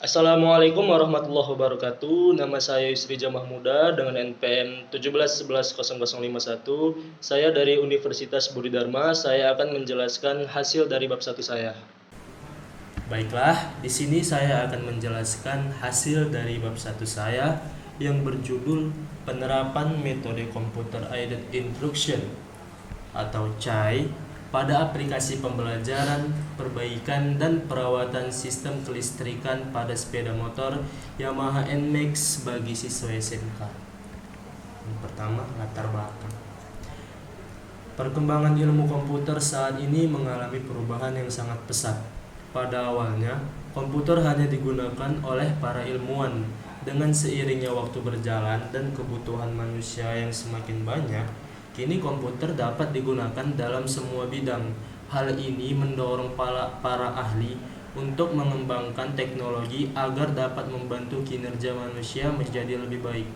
Assalamualaikum warahmatullahi wabarakatuh. Nama saya Yusrija Mahmuda dengan NPM 17110051. Saya dari Universitas Budi Dharma. Saya akan menjelaskan hasil dari bab 1 saya. Baiklah, di sini saya akan menjelaskan hasil dari bab 1 saya yang berjudul Penerapan Metode Computer Aided Instruction atau CAI pada aplikasi pembelajaran, perbaikan, dan perawatan sistem kelistrikan pada sepeda motor Yamaha NMAX bagi siswa SMK. Yang pertama, latar belakang. Perkembangan ilmu komputer saat ini mengalami perubahan yang sangat pesat. Pada awalnya, komputer hanya digunakan oleh para ilmuwan. Dengan seiringnya waktu berjalan dan kebutuhan manusia yang semakin banyak, kini komputer dapat digunakan dalam semua bidang. Hal ini mendorong para ahli untuk mengembangkan teknologi agar dapat membantu kinerja manusia menjadi lebih baik.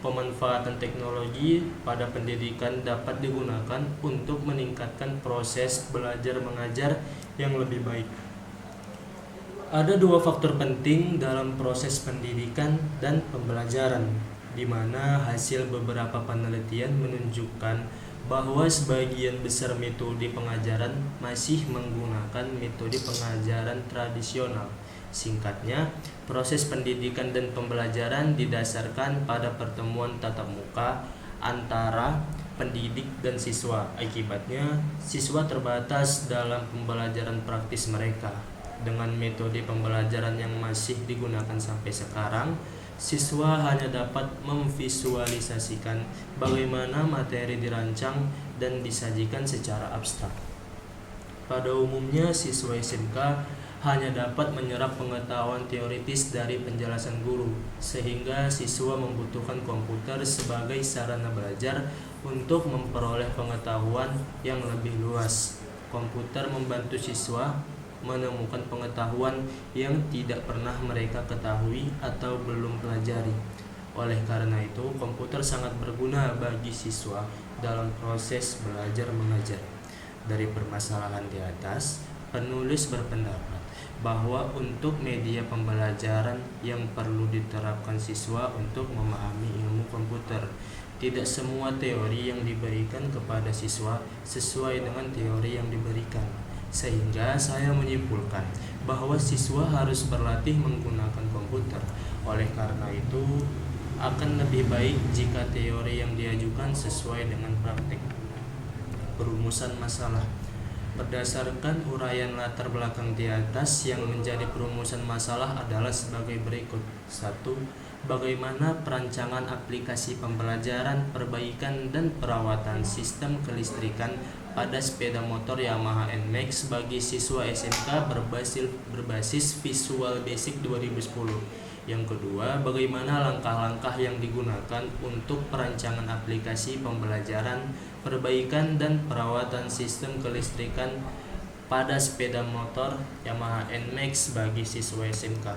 Pemanfaatan teknologi pada pendidikan dapat digunakan untuk meningkatkan proses belajar mengajar yang lebih baik. Ada dua faktor penting dalam proses pendidikan dan pembelajaran, di mana hasil beberapa penelitian menunjukkan bahwa sebagian besar metode pengajaran masih menggunakan metode pengajaran tradisional. Singkatnya, proses pendidikan dan pembelajaran didasarkan pada pertemuan tatap muka antara pendidik dan siswa. Akibatnya, siswa terbatas dalam pembelajaran praktis mereka. Dengan metode pembelajaran yang masih digunakan sampai sekarang, siswa hanya dapat memvisualisasikan bagaimana materi dirancang dan disajikan secara abstrak. Pada umumnya, siswa SMK hanya dapat menyerap pengetahuan teoritis dari penjelasan guru, sehingga siswa membutuhkan komputer sebagai sarana belajar untuk memperoleh pengetahuan yang lebih luas. Komputer membantu siswa menemukan pengetahuan yang tidak pernah mereka ketahui atau belum pelajari. Oleh karena itu, komputer sangat berguna bagi siswa dalam proses belajar mengajar. Dari permasalahan di atas, penulis berpendapat bahwa untuk media pembelajaran yang perlu diterapkan siswa untuk memahami ilmu komputer, tidak semua teori yang diberikan kepada siswa sesuai dengan teori yang diberikan. Sehingga saya menyimpulkan bahwa siswa harus berlatih menggunakan komputer. Oleh karena itu, akan lebih baik jika teori yang diajukan sesuai dengan praktik. Perumusan masalah. Berdasarkan uraian latar belakang di atas, yang menjadi perumusan masalah adalah sebagai berikut. 1. Bagaimana perancangan aplikasi pembelajaran, perbaikan, dan perawatan sistem kelistrikan pada sepeda motor Yamaha NMAX bagi siswa SMK berbasis Visual Basic 2010. Yang kedua, bagaimana langkah-langkah yang digunakan untuk perancangan aplikasi pembelajaran, perbaikan, dan perawatan sistem kelistrikan pada sepeda motor Yamaha NMAX bagi siswa SMK.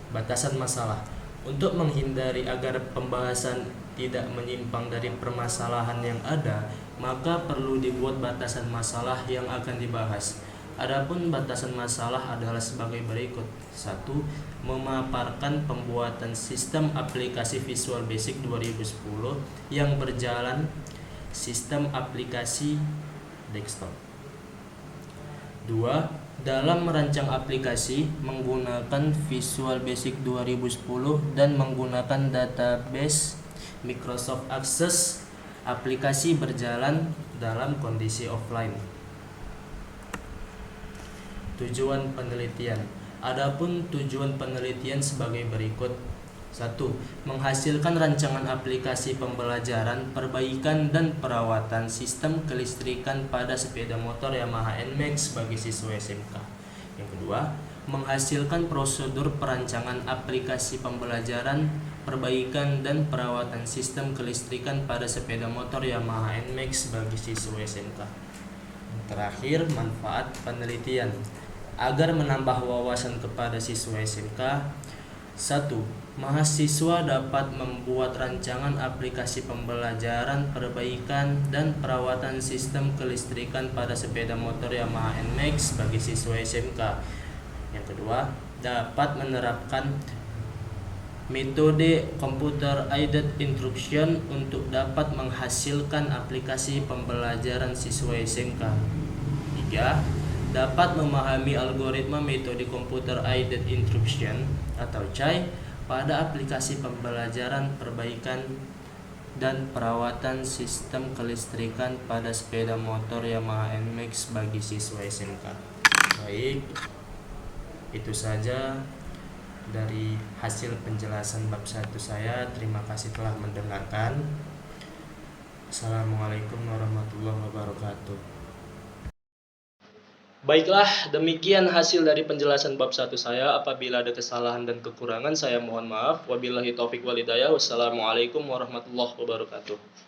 Batasan masalah. Untuk menghindari agar pembahasan tidak menyimpang dari permasalahan yang ada, maka perlu dibuat batasan masalah yang akan dibahas. Adapun batasan masalah adalah sebagai berikut. 1. Memaparkan pembuatan sistem aplikasi Visual Basic 2010 yang berjalan sistem aplikasi desktop. 2. Dalam merancang aplikasi menggunakan Visual Basic 2010 dan menggunakan database Microsoft Access, aplikasi berjalan dalam kondisi offline. Tujuan penelitian. Adapun tujuan penelitian sebagai berikut. 1. Menghasilkan rancangan aplikasi pembelajaran, perbaikan, dan perawatan sistem kelistrikan pada sepeda motor Yamaha NMAX bagi siswa SMK. Yang kedua, menghasilkan prosedur perancangan aplikasi pembelajaran, perbaikan, dan perawatan sistem kelistrikan pada sepeda motor Yamaha NMAX bagi siswa SMK. Terakhir, manfaat penelitian. Agar menambah wawasan kepada siswa SMK, 1. Mahasiswa dapat membuat rancangan aplikasi pembelajaran, perbaikan, dan perawatan sistem kelistrikan pada sepeda motor Yamaha NMAX bagi siswa SMK. Yang kedua, dapat menerapkan metode computer aided instruction untuk dapat menghasilkan aplikasi pembelajaran siswa SMK. 3. Dapat memahami algoritma metode computer aided instruction atau CAI pada aplikasi pembelajaran perbaikan dan perawatan sistem kelistrikan pada sepeda motor Yamaha NMAX bagi siswa SMK. Baik, itu saja dari hasil penjelasan bab 1 saya. Terima kasih telah mendengarkan. Assalamualaikum warahmatullahi wabarakatuh. Baiklah, demikian hasil dari penjelasan bab 1 saya. Apabila ada kesalahan dan kekurangan, saya mohon maaf. Wabillahi taufik wal hidayah. Wassalamualaikum warahmatullahi wabarakatuh.